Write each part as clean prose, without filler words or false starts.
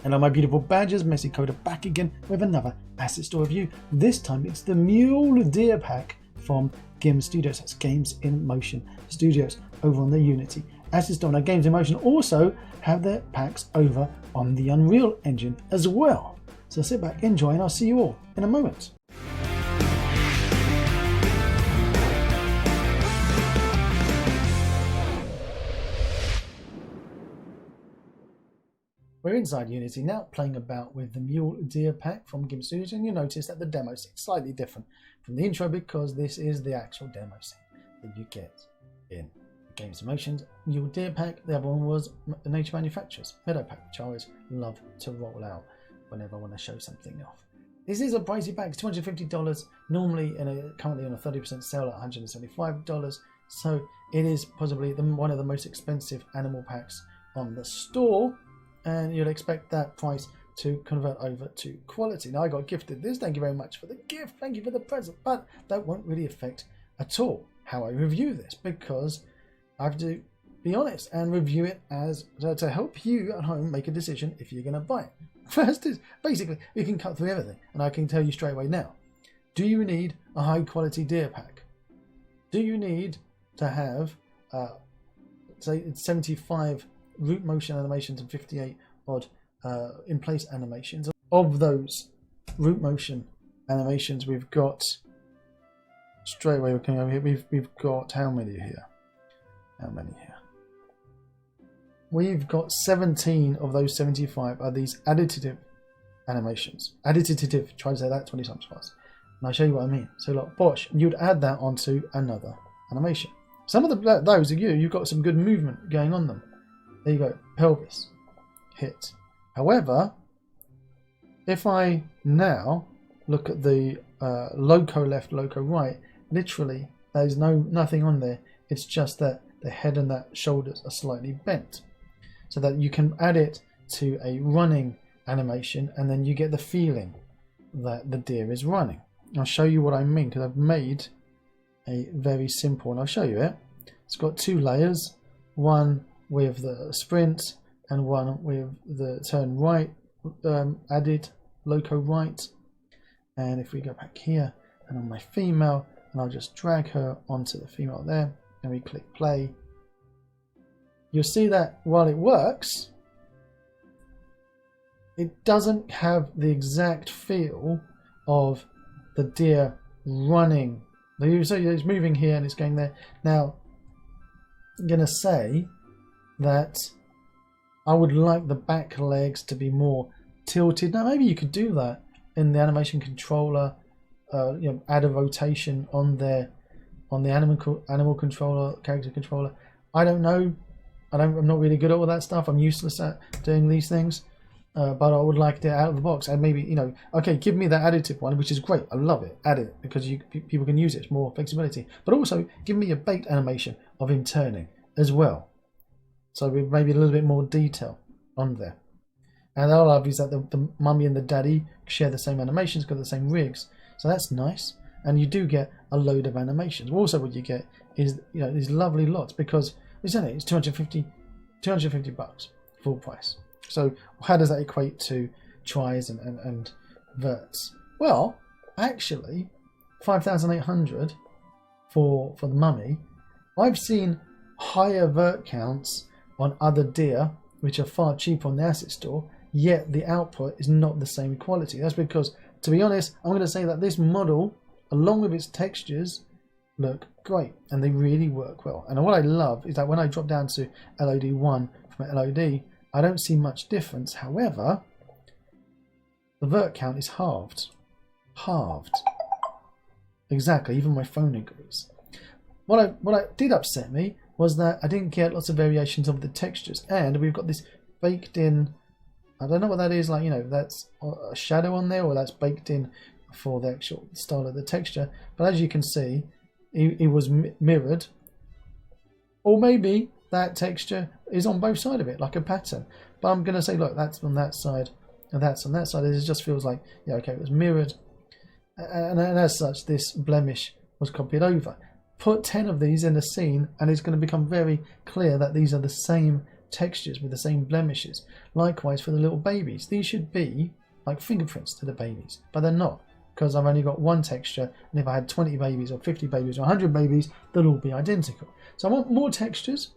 Hello my beautiful badgers, Messy Coda back again with another asset store review. This time it's the Mule Deer pack from GIM Studios. That's Games in Motion Studios over on the Unity asset store. Now Games in Motion also have their packs over on the Unreal Engine as well. So sit back, enjoy, and I'll see you all in a moment. We're inside Unity now, playing about with the Mule Deer pack from GIM Studios, and you'll notice that the demo scene is slightly different from the intro because this is the actual demo scene that you get in Games in Motion's Mule Deer pack. The other one was the Nature Manufacturers Meadow pack, which I always love to roll out whenever I want to show something off. This is a pricey pack, it's $250, normally currently on a 30% sale at $175, so it is possibly one of the most expensive animal packs on the store. And you'd expect that price to convert over to quality. Now I got gifted this, thank you very much for the gift, thank you for the present, but that won't really affect at all how I review this, because I have to be honest and review it as to help you at home make a decision if you're going to buy it. First is basically you can cut through everything, and I can tell you straight away now, do you need a high quality deer pack? Do you need to have say 75 root motion animations and 58 odd in place animations? Of those root motion animations, we've got straight away, we're coming over here, we've got how many here? We've got 17 of those 75 are these additive animations. Additive, try to say that 20 times fast. And I'll show you what I mean. So look, bosh, you'd add that onto another animation. Some of those are you've got some good movement going on them. There you go, pelvis, hit. However, if I now look at the loco left, loco right, literally there's nothing on there. It's just that the head and that shoulders are slightly bent, so that you can add it to a running animation, and then you get the feeling that the deer is running. I'll show you what I mean, because I've made a very simple, and I'll show you it. It's got two layers, one with the sprint and one with the turn right added loco right. And if we go back here and on my female, and I'll just drag her onto the female there, and we click play, you'll see that while it works, it doesn't have the exact feel of the deer running. So it's moving here and it's going there. Now I'm going to say that I would like the back legs to be more tilted. Now maybe you could do that in the animation controller, add a rotation on there on the animal controller, character controller. I don't know, I'm not really good at all that stuff. I'm useless at doing these things, but I would like it out of the box. And maybe, okay, give me that additive one, which is great, I love it, add it, because people can use it, it's more flexibility, but also give me a bait animation of him turning as well. So with maybe a little bit more detail on there. And all I love is that the mummy and the daddy share the same animations, got the same rigs. So that's nice. And you do get a load of animations. Also what you get is these lovely lots, because it's $250 bucks full price. So how does that equate to tries and verts? Well, actually 5,800 for the mummy. I've seen higher vert counts on other deer which are far cheaper on the asset store, yet the output is not the same quality. That's because, to be honest, I'm going to say that this model, along with its textures, look great, and they really work well. And what I love is that when I drop down to LOD 1 from LOD, I don't see much difference. However, the vert count is halved. Exactly, even my phone agrees. What did upset me was that I didn't get lots of variations of the textures, and we've got this baked in, I don't know what that is, that's a shadow on there, or that's baked in for the actual style of the texture. But as you can see, it was mirrored, or maybe that texture is on both sides of it like a pattern. But I'm going to say, look, that's on that side and that's on that side. It just feels like, yeah, okay, it was mirrored, and as such this blemish was copied over. Put 10 of these in a scene and it's going to become very clear that these are the same textures with the same blemishes. Likewise for the little babies. These should be like fingerprints to the babies, but they're not, because I've only got one texture, and if I had 20 babies or 50 babies or 100 babies, they'll all be identical. So I want more textures.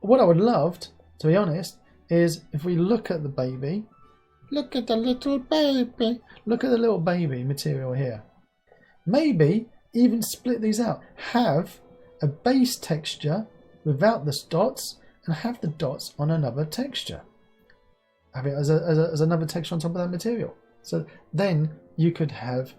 What I would love, to be honest, is if we look at the baby, look at the little baby, look at the little baby material here. Maybe even split these out. Have a base texture without the dots and have the dots on another texture. Have it as another texture on top of that material. So then you could have,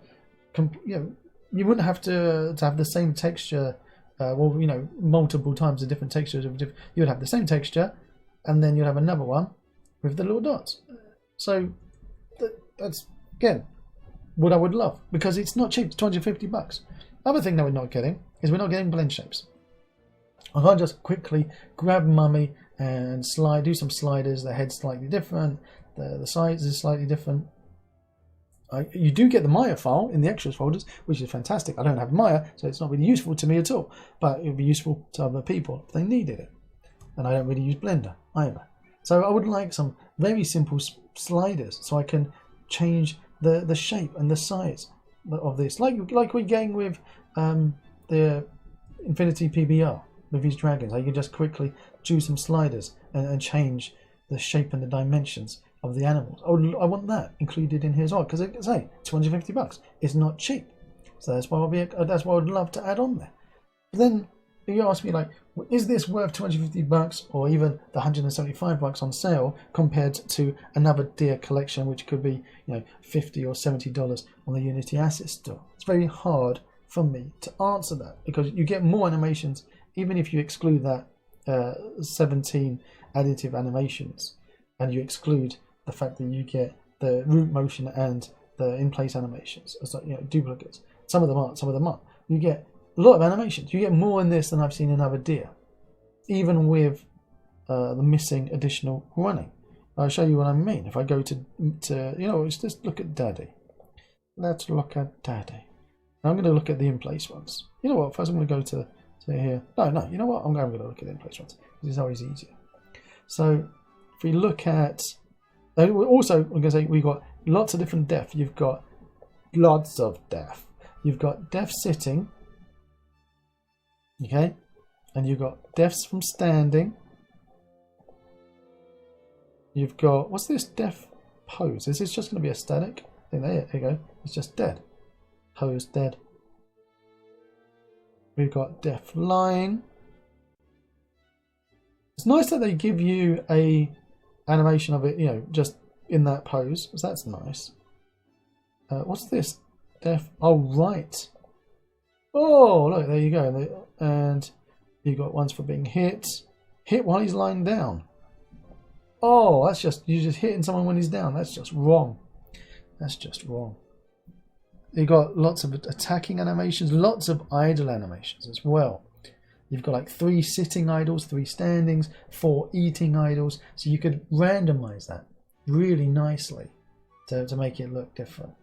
you wouldn't have to have the same texture, multiple times the different textures. You would have the same texture, and then you'd have another one with the little dots. So that's, again, what I would love, because it's not cheap. It's $250. Other thing that we're not getting is we're not getting blend shapes. I can't just quickly grab Mummy and do some sliders. The head's slightly different, the size is slightly different. You do get the Maya file in the extras folders, which is fantastic. I don't have Maya, so it's not really useful to me at all, but it would be useful to other people if they needed it. And I don't really use Blender either. So I would like some very simple sliders so I can change the shape and the size of this, like we're getting with the Infinity PBR with these dragons. I can just quickly do some sliders and change the shape and the dimensions of the animals. I want that included in here as well, because I say $250. It's not cheap, so that's why I would love to add on there. But then if you ask me, like, is this worth $250 or even the $175 on sale compared to another Deer collection, which could be $50 or $70 on the Unity Asset Store? It's very hard for me to answer that, because you get more animations even if you exclude that 17 additive animations, and you exclude the fact that you get the root motion and the in-place animations as duplicates. Some of them aren't, some of them aren't. You get a lot of animations. You get more in this than I've seen in other Deer, even with the missing additional running. I'll show you what I mean. If I go to let's just look at Daddy. Let's look at Daddy. Now I'm going to look at the in-place ones. You know what? First I'm going to go to here. No. You know what? I'm going to look at the in-place ones. This is always easier. So if we look at, also I'm going to say we've got lots of different depth. You've got lots of depth. You've got depth sitting. Okay, and you've got depths from standing. You've got, what's this depth pose? Is this just going to be a static? I think there you go. It's just dead. Pose dead. We've got depth lying. It's nice that they give you a animation of it, just in that pose. So that's nice. What's this? Depth. Oh, right. Oh, look, there you go. And you got ones for being hit while he's lying down. Oh, that's just, you're just hitting someone when he's down. That's just wrong. That's just wrong. You got lots of attacking animations, lots of idle animations as well. You've got like 3 sitting idols, 3 standings, 4 eating idols. So you could randomize that really nicely to make it look different.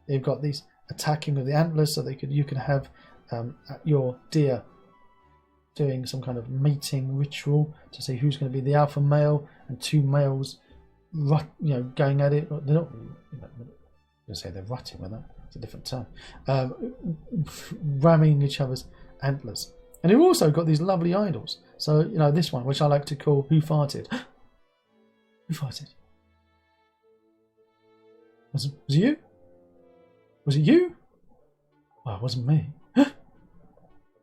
You've got these attacking with the antlers, so you could have your deer doing some kind of mating ritual to see who's going to be the alpha male, and 2 males going at it. They're not, I say they're rutting with that. It's a different term. Ramming each other's antlers. And you've also got these lovely idols. So, this one, which I like to call Who Farted? Who farted? Was it you? Was it you? Oh, it wasn't me.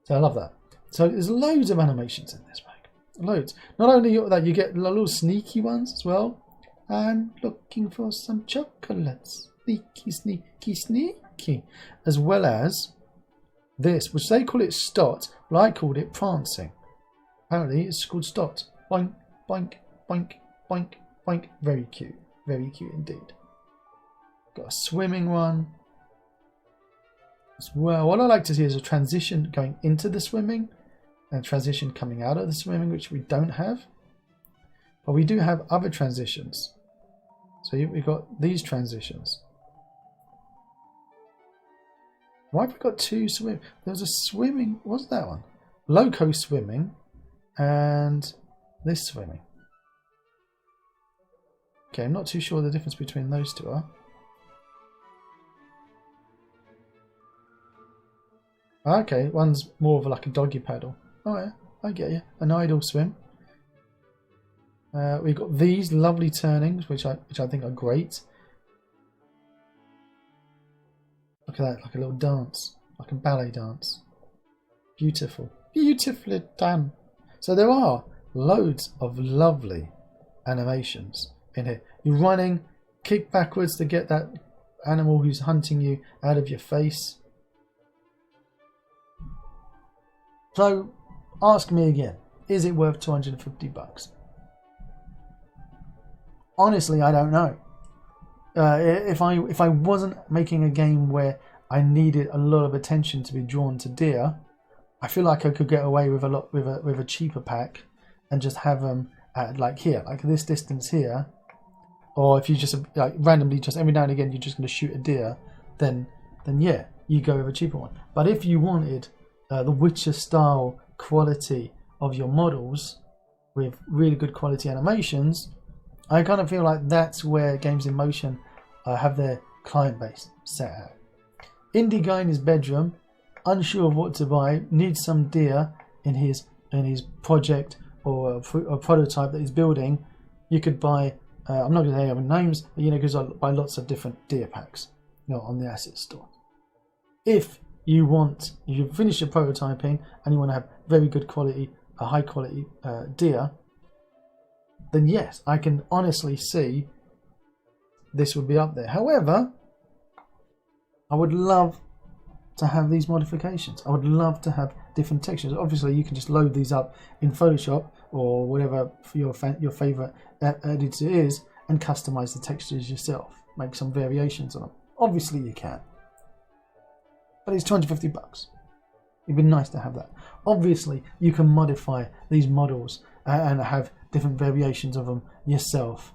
So I love that. So there's loads of animations in this bag. Loads. Not only that, you get little sneaky ones as well. I'm looking for some chocolates. Sneaky, sneaky, sneaky. As well as this, which they call it Stot, but I called it Prancing. Apparently it's called Stot. Boink, boink, boink, boink, boink. Very cute indeed. Got a swimming one as well. What I like to see is a transition going into the swimming and transition coming out of the swimming, which we don't have. But we do have other transitions. So we've got these transitions. Why have we got 2 swim? There was a swimming. What's that one? Loco swimming and this swimming. Okay, I'm not too sure the difference between those two are. Okay, one's more of like a doggy paddle. Oh yeah, I get you. An idle swim. We've got these lovely turnings, which I think are great. Look at that, like a little dance, like a ballet dance. Beautiful, beautifully done. So there are loads of lovely animations in here. You're running, kick backwards to get that animal who's hunting you out of your face. So, ask me again, is it worth $250? Honestly, I don't know. If I wasn't making a game where I needed a lot of attention to be drawn to deer, I feel like I could get away with a cheaper pack and just have them at like here, like this distance here. Or if you just like randomly, just every now and again, you're just going to shoot a deer, then yeah, you go with a cheaper one. But if you wanted the Witcher style quality of your models with really good quality animations, I kind of feel like that's where Games in Motion have their client base set out. Indie guy in his bedroom, unsure of what to buy, needs some deer in his project or a prototype that he's building. You could buy. I'm not going to say any names, but because I buy lots of different deer packs, on the asset store. If you finish your prototyping and you want to have very good quality, high quality deer, then yes, I can honestly see this would be up there. However, I would love to have these modifications. I would love to have different textures. Obviously, you can just load these up in Photoshop or whatever for your favorite editor is and customize the textures yourself. Make some variations on them. Obviously, you can. But it's $250. It'd be nice to have that. Obviously, you can modify these models and have different variations of them yourself.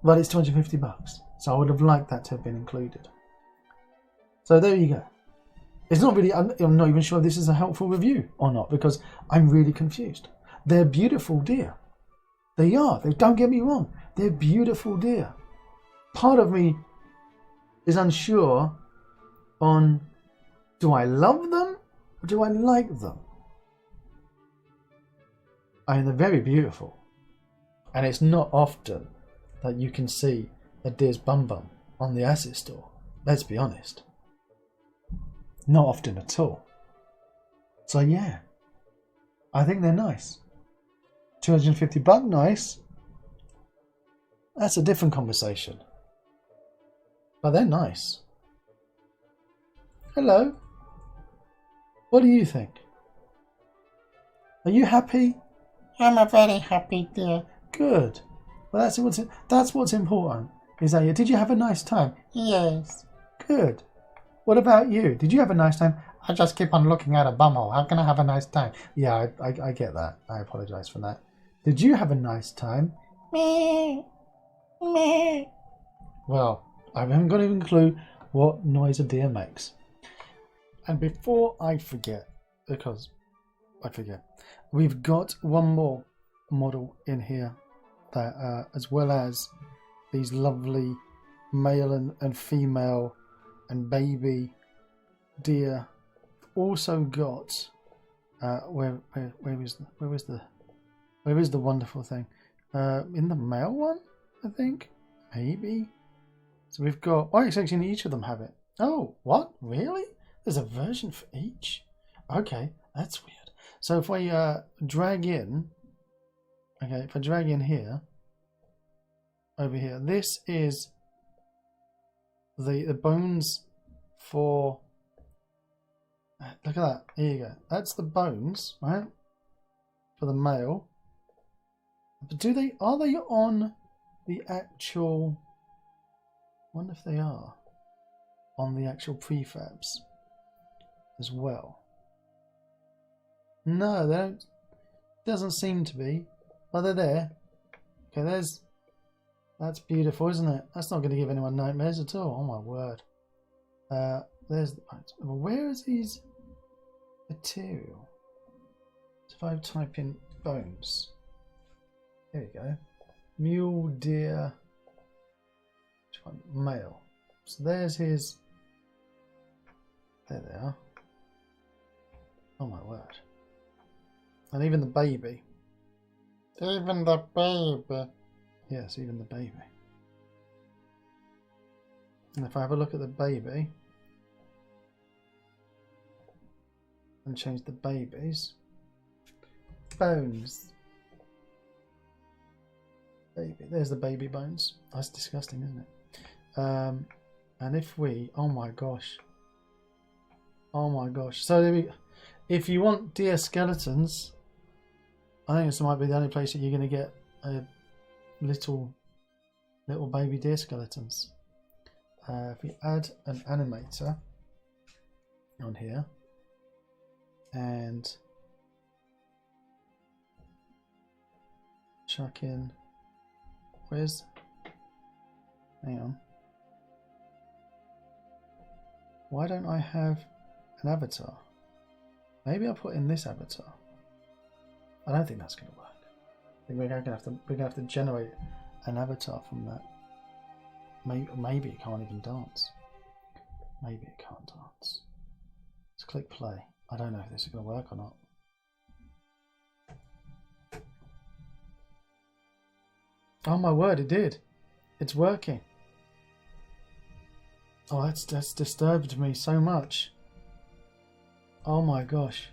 But it's $250. So I would have liked that to have been included. So there you go. It's not really, I'm not even sure if this is a helpful review or not, because I'm really confused. They're beautiful deer. They are. Don't get me wrong. They're beautiful deer. Part of me is unsure on, do I love them or do I like them? I mean, they're very beautiful. And it's not often that you can see a deer's bum on the asset store. Let's be honest. Not often at all. So yeah, I think they're nice. $250 nice. That's a different conversation. But they're nice. Hello. What do you think? Are you happy? I'm a very happy deer. Good. Well, that's what's important. Is that did you have a nice time? Yes. Good. What about you? Did you have a nice time? I just keep on looking at a bumhole. How can I have a nice time? Yeah, I get that. I apologise for that. Did you have a nice time? Me. Me. Well, I haven't got even a clue what noise a deer makes. And before I forget, because I forget, we've got one more model in here that, as well as these lovely male and female and baby deer, also got where is the wonderful thing in the male one, I think, maybe. So we've got, it's actually each of them have it. Oh, what, really? There's a version for each? Okay, that's weird. So if we drag in, okay, if I drag in here, over here, this is the bones for, look at that, here you go. That's the bones, right, for the male. But are they on the actual, I wonder if they are on the actual prefabs as well. No, they don't. Doesn't seem to be. But they're there. Okay, that's beautiful, isn't it? That's not going to give anyone nightmares at all. Oh my word. Where is these material? So if I type in bones, There we go. Mule Deer. Which one? Male. So there's his. There they are. Oh my word. And even the baby. Even the baby. Yes, even the baby. And if I have a look at the baby and change the babies. Bones. Baby. There's the baby bones. That's disgusting, isn't it? And if we, oh my gosh. Oh my gosh. So if you want deer skeletons, I think this might be the only place that you're going to get little baby deer skeletons. If we add an animator on here and chuck in, hang on, why don't I have an avatar? Maybe I'll put in this avatar. I don't think that's going to work. I think we're going to have to generate an avatar from that. Maybe it can't even dance. Maybe it can't dance. Let's click play. I don't know if this is going to work or not. Oh my word, it did. It's working. Oh, that's disturbed me so much. Oh my gosh.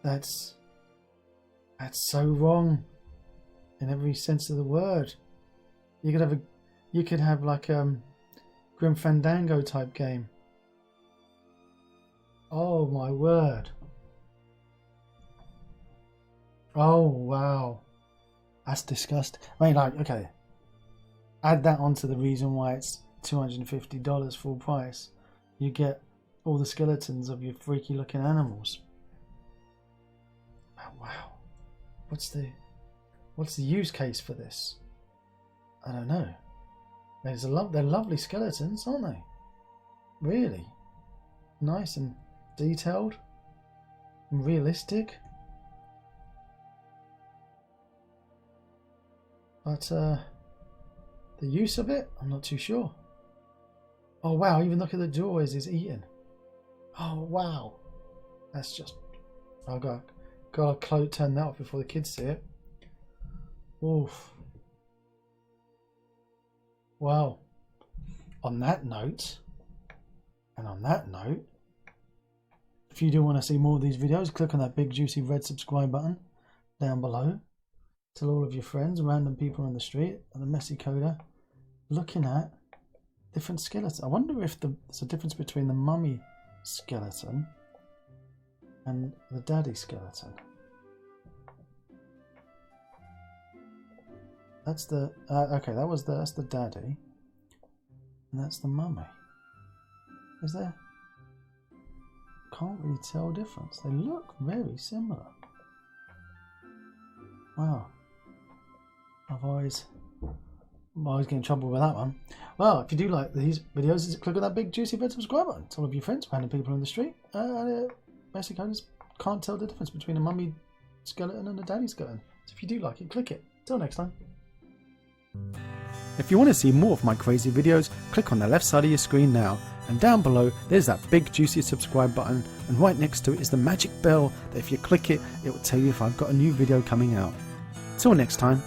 That's so wrong in every sense of the word. You could have like Grim Fandango type game. Oh my word. Oh wow. That's disgusting. I mean, like, okay. Add that onto the reason why it's $250 full price. You get all the skeletons of your freaky looking animals. Oh, wow. What's the use case for this? I don't know. They're lovely skeletons, aren't they? Really nice and detailed and realistic. But the use of it, I'm not too sure. Oh wow, even look at the doorways he's eating. Oh wow. That's just, I've got to turn that off before the kids see it. Oof. Well, on that note, if you do want to see more of these videos, click on that big juicy red subscribe button down below. Tell all of your friends, random people on the street, and the messy coder looking at different skeletons. I wonder if there's a difference between the mummy skeleton and the daddy skeleton. That's the okay. That's the daddy, and that's the mummy. Is there? Can't really tell difference. They look very similar. Wow. I'm always getting in trouble with that one. Well, if you do like these videos, click on that big juicy red subscribe button. Tell all of your friends, random people on the street. Basically, I just can't tell the difference between a mummy skeleton and a daddy skeleton. So if you do like it, click it. Till next time. If you want to see more of my crazy videos, click on the left side of your screen now, and down below there's that big juicy subscribe button, and right next to it is the magic bell that if you click it, it will tell you if I've got a new video coming out. Till next time.